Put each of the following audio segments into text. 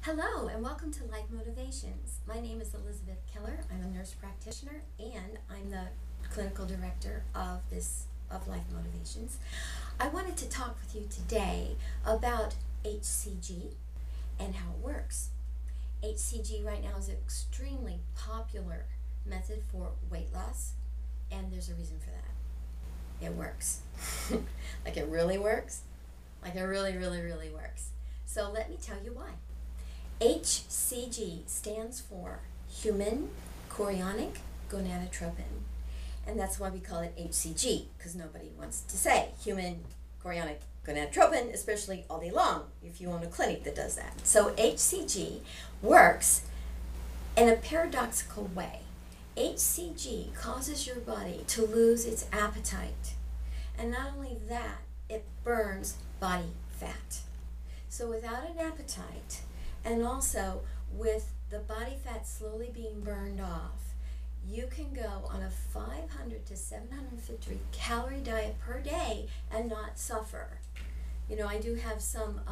Hello and welcome to Life Motivations. My name is Elizabeth Keller. I'm a nurse practitioner and I'm the clinical director of Life Motivations. I wanted to talk with you today about HCG and how it works. HCG right now is an extremely popular method for weight loss, and there's a reason for that. It works. Like it really works. Like it really works. So let me tell you why. HCG stands for human chorionic gonadotropin, and that's why we call it HCG, because nobody wants to say human chorionic gonadotropin, especially all day long if you own a clinic that does that. So HCG works in a paradoxical way. HCG causes your body to lose its appetite, and not only that, it burns body fat. So without an appetite, and also with the body fat slowly being burned off, you can go on a 500 to 750 calorie diet per day and not suffer. You know, I do have some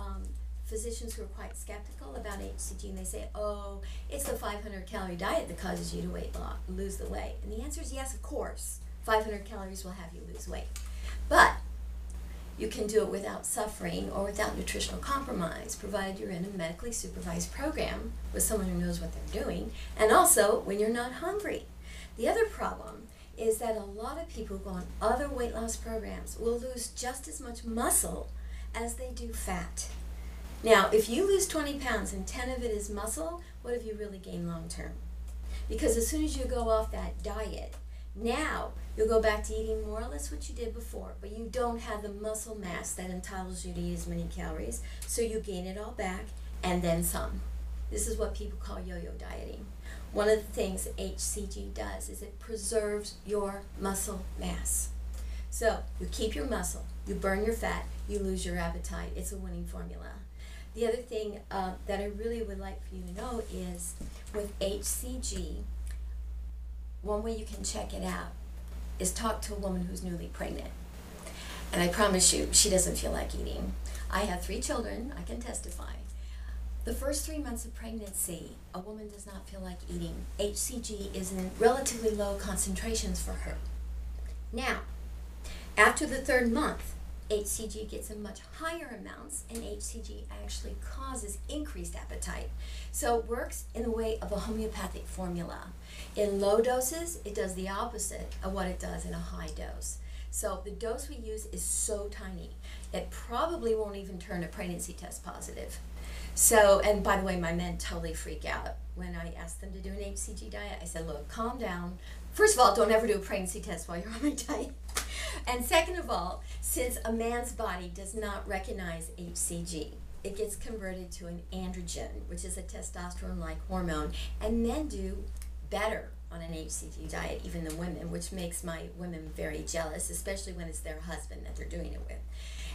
physicians who are quite skeptical about HCG, and they say, oh, it's the 500 calorie diet that causes you to lose the weight. And the answer is yes, of course. 500 calories will have you lose weight. But you can do it without suffering or without nutritional compromise, provided you're in a medically supervised program with someone who knows what they're doing, and also when you're not hungry. The other problem is that a lot of people who go on other weight loss programs will lose just as much muscle as they do fat. Now, if you lose 20 pounds and 10 of it is muscle, what have you really gained long term? Because as soon as you go off that diet, now you'll go back to eating more or less what you did before, but you don't have the muscle mass that entitles you to eat as many calories, so you gain it all back and then some. This is what people call yo-yo dieting. One of the things HCG does is it preserves your muscle mass. So you keep your muscle, you burn your fat, you lose your appetite. It's a winning formula. The other thing that I really would like for you to know is with HCG, one way you can check it out is talk to a woman who's newly pregnant. And I promise you, she doesn't feel like eating. I have 3 children, I can testify. The first 3 months of pregnancy, a woman does not feel like eating. HCG is in relatively low concentrations for her. Now, after the 3rd month, HCG gets in much higher amounts, and HCG actually causes increased appetite. So it works in the way of a homeopathic formula. In low doses, it does the opposite of what it does in a high dose. So the dose we use is so tiny, it probably won't even turn a pregnancy test positive. So, and by the way, my men totally freak out when I ask them to do an HCG diet. I said, look, calm down. First of all, don't ever do a pregnancy test while you're on my diet. And second of all, since a man's body does not recognize HCG, it gets converted to an androgen, which is a testosterone-like hormone, and men do better on an HCG diet even than women, which makes my women very jealous, especially when it's their husband that they're doing it with.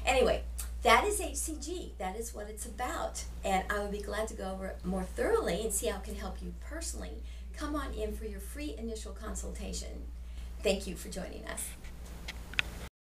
Anyway, that is HCG. That is what it's about, and I would be glad to go over it more thoroughly and see how it can help you personally. Come on in for your free initial consultation. Thank you for joining us.